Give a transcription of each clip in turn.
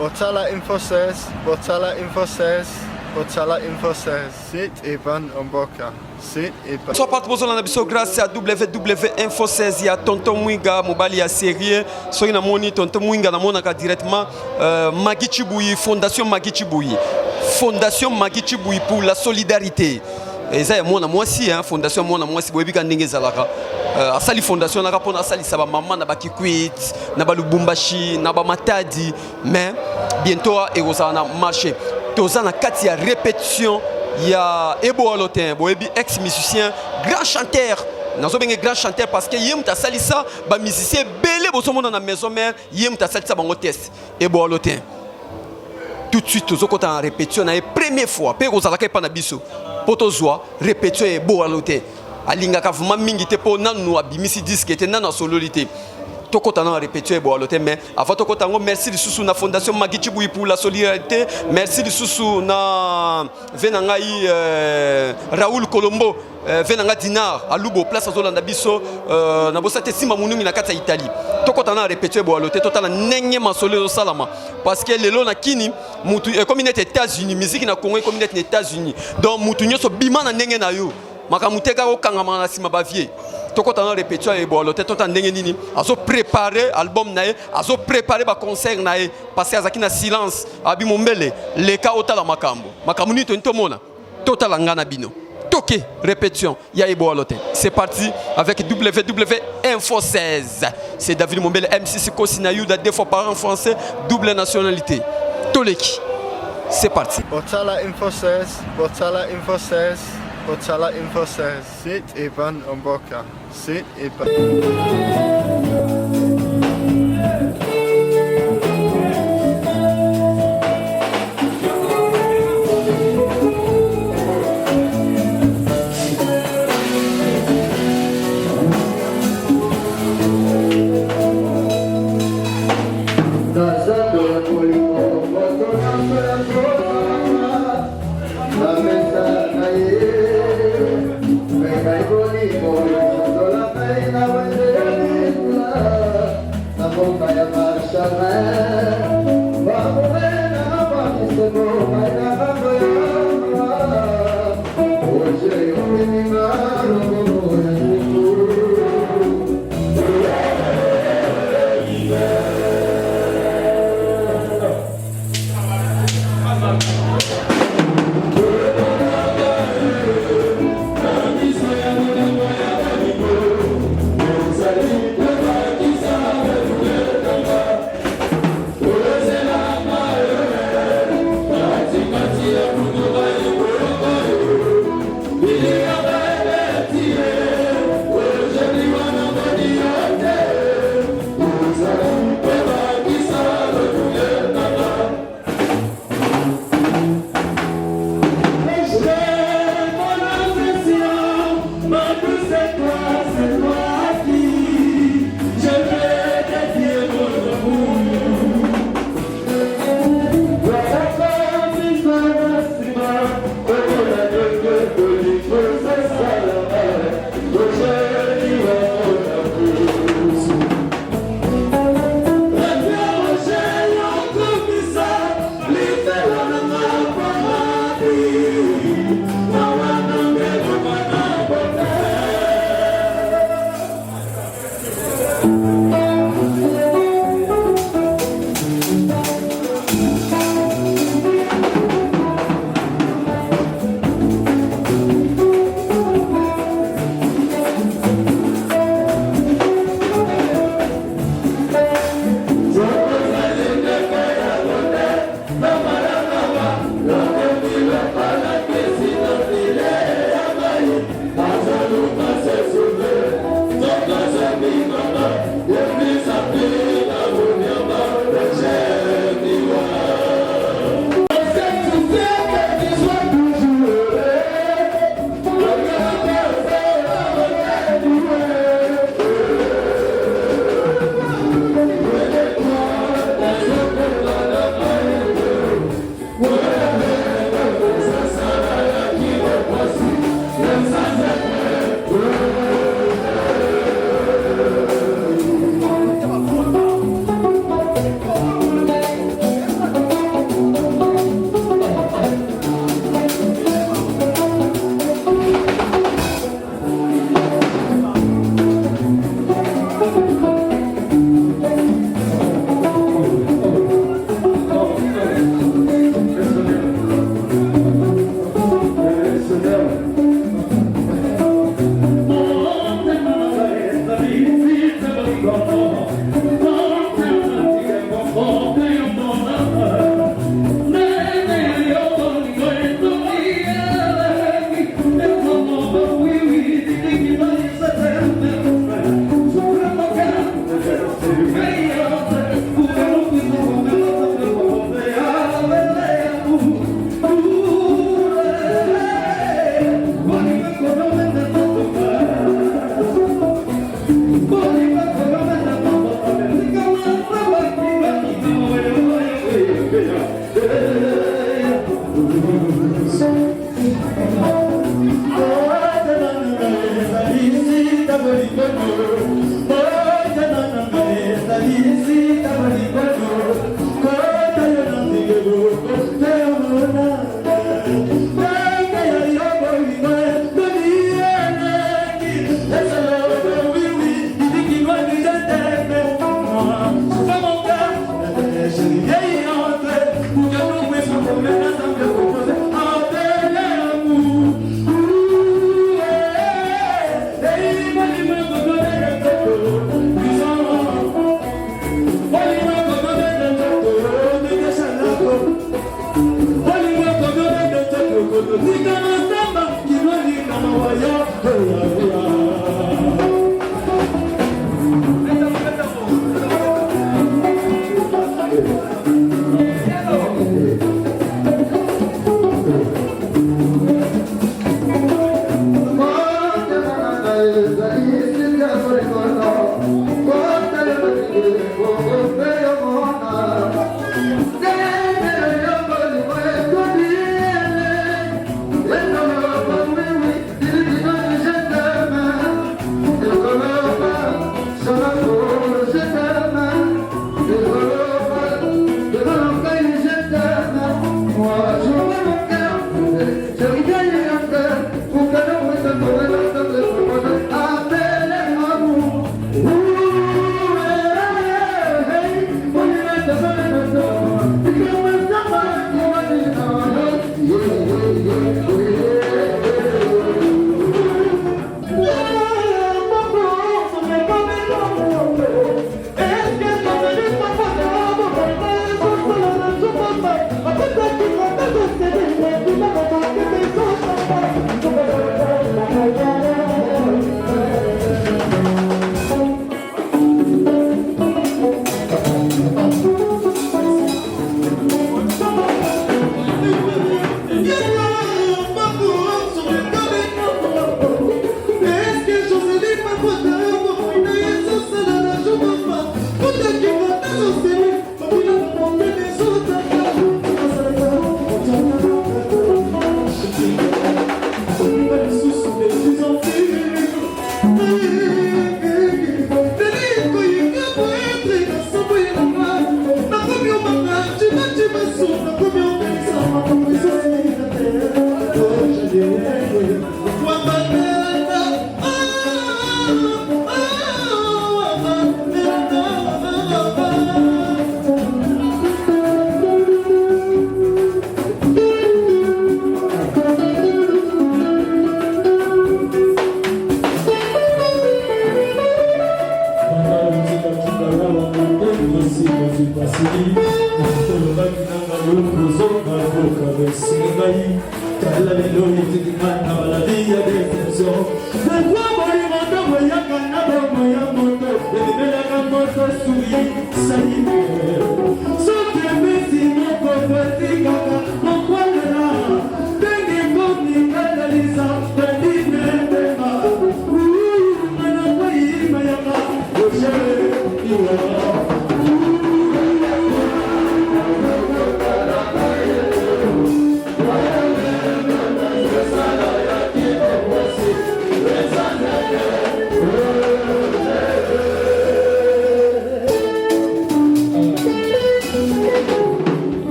Botala Info 16, Botala Info 16, Botala Info 16. Site Ivan Omboka. Site Ivan. Soit pas trop besoin grâce à WW Info 16 ya tonton Mwinga mobali ya sérieux soki na moni tonton Mwinga na monaka directement Magui Chibuyi Fondation Magui Chibuyi. Fondation Magui Chibuyi pour la solidarité. Et ça moi moi aussi hein fondation moi moi si boyebi ka ndenge zalaka asali fondation na rapona asali saba maman na bakikwit na ba Lubumbashi na ba Matadi mais bientôt et na marché toza na kati ya répétition ya Ebo Alotin boyebi ex musicien grand chanteur nazo benge grand chanteur parce que yem ta salisa ba musicien belé boso mona na maison mère yem ta salisa bango test Ebo Alotin tout de suite tozo kota en répétition na première fois pe kozalaka pa na biso potozwa répétition Ebo Alotin alingaka vraiment mingi te po nanu abimisi disque te nanu sololité tokota na répétition Ebo Alotin mais avant tokota ngo merci lisusu na fondation Magui Chibuyi pour la solidarité merci lisusu na venangai Raoul Colombo venanga Dinar alubo place azolanda biso na bosate simba munungi na kati ya Italie tokota na répétition Ebo Alotin totala nenge masolo salama parce que lelo na kini mutu communauté États-Unis musique na Congo communauté États-Unis donc mutu nyoso bima na nenge na yo makamuteka okangama na sima bavie tokota na répétition Ebo Alotin tota ndenge nini azo préparer album nae azo préparer ba concert nae parce que azaki na silence abi mombele leka otala makambo makamuni to ntomona totala ngana bino toke répétition ya Ebo Alotin c'est parti avec WW Info 16 c'est David Mombele MC Kosina Yuda deux fois par an français double nationalité Toleki c'est parti Botala Info 16, Botala Info 16, Botala Info 16. Site Ivan Omboka. Site Ivan.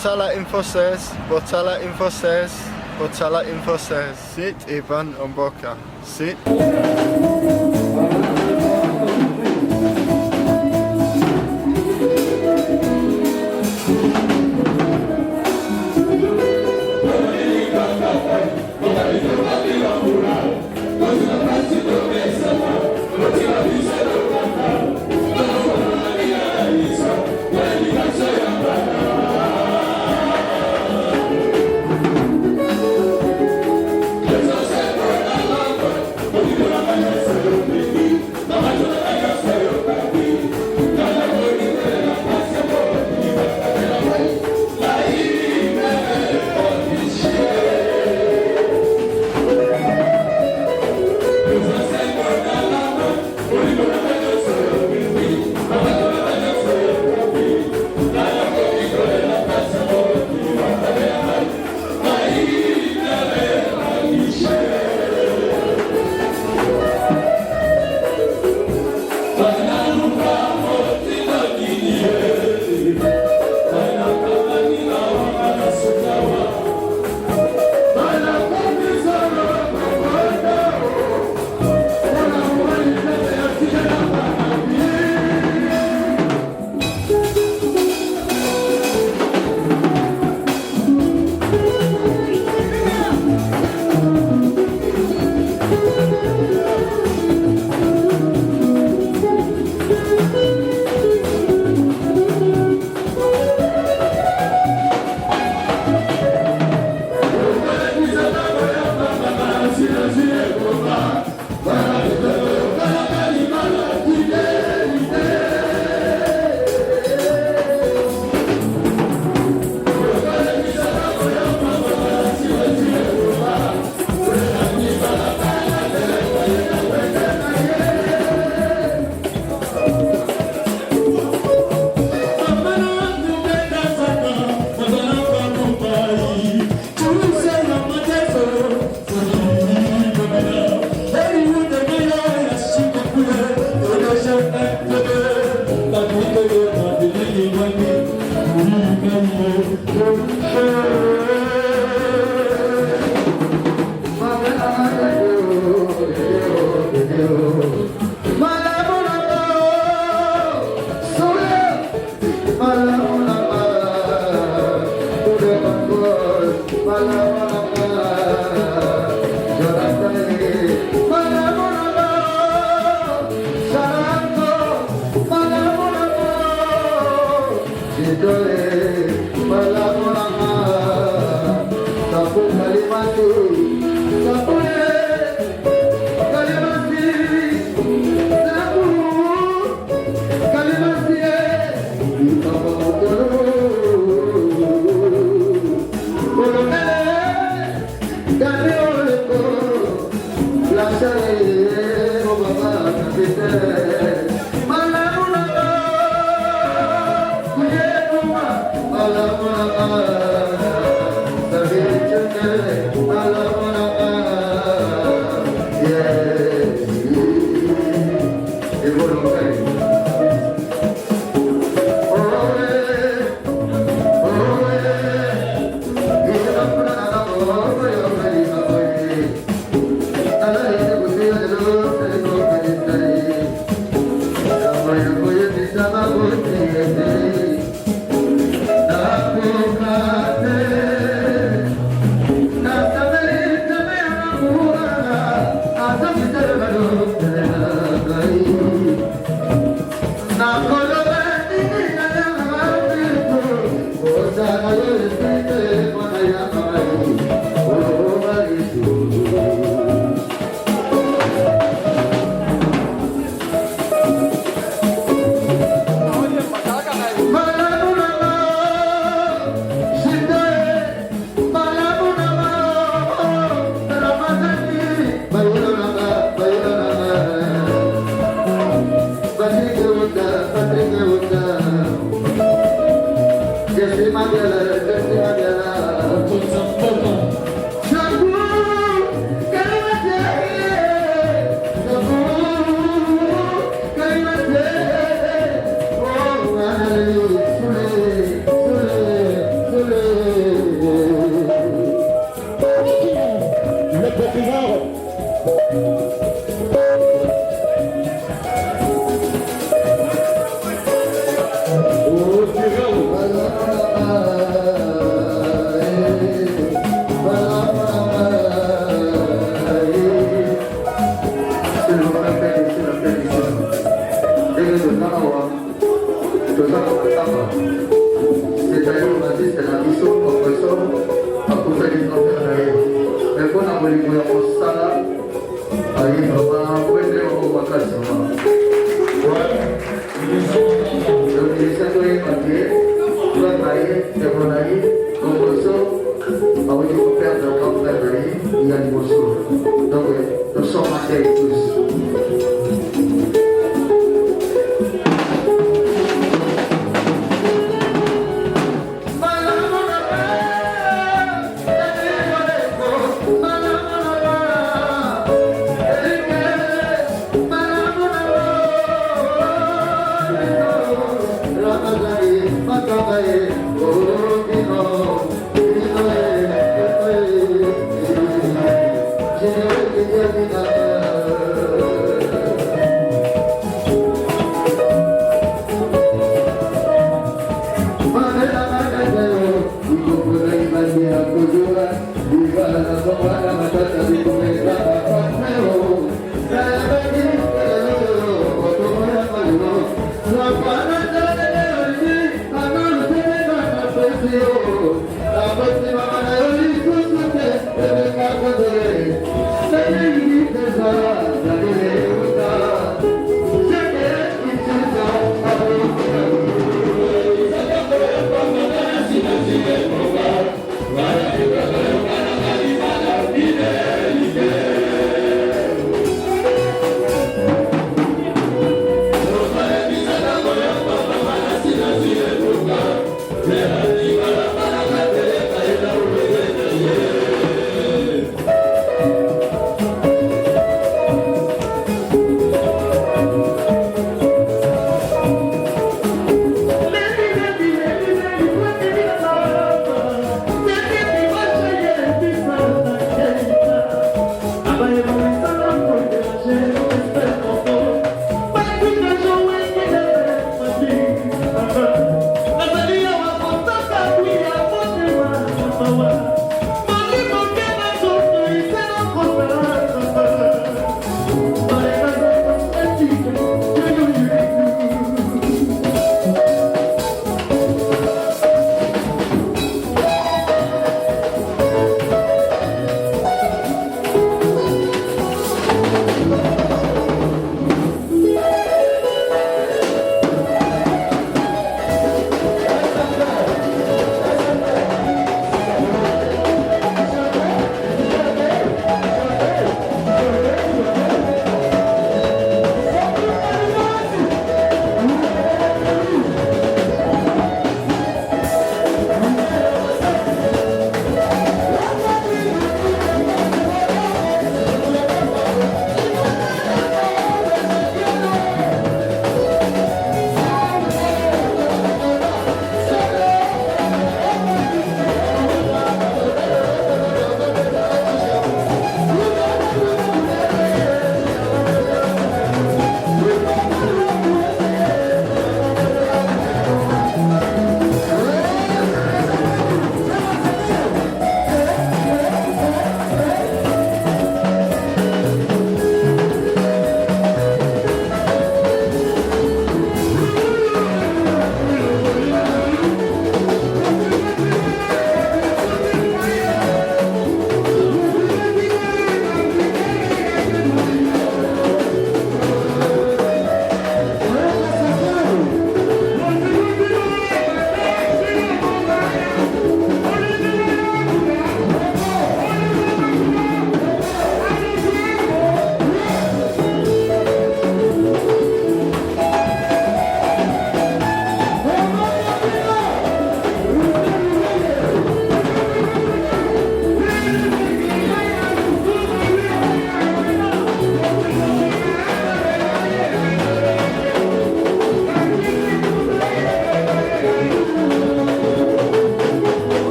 Botala Info 16, Botala Info 16, Botala Info 16. Sit Ivan Omboka. Sit.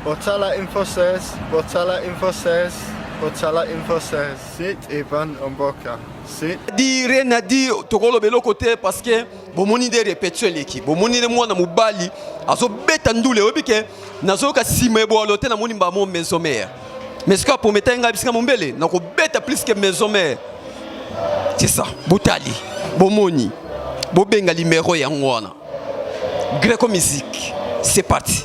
Botala Info 16, Botala Info 16, Botala Info 16. Site Ivan Omboka. Site. Dire na di tokolo belo côté parce que bomoni de répétition l'équipe. Bomoni de moi na mobali azo beta ndule obike nazo ka sima bo lote na moni ba mon maison mère. Mais ce que pour mettre nga bisika mombele na ko beta plus que maison mère. C'est ça. Botali. Bomoni. Bobenga numéro ya ngwana. Greco musique. C'est parti.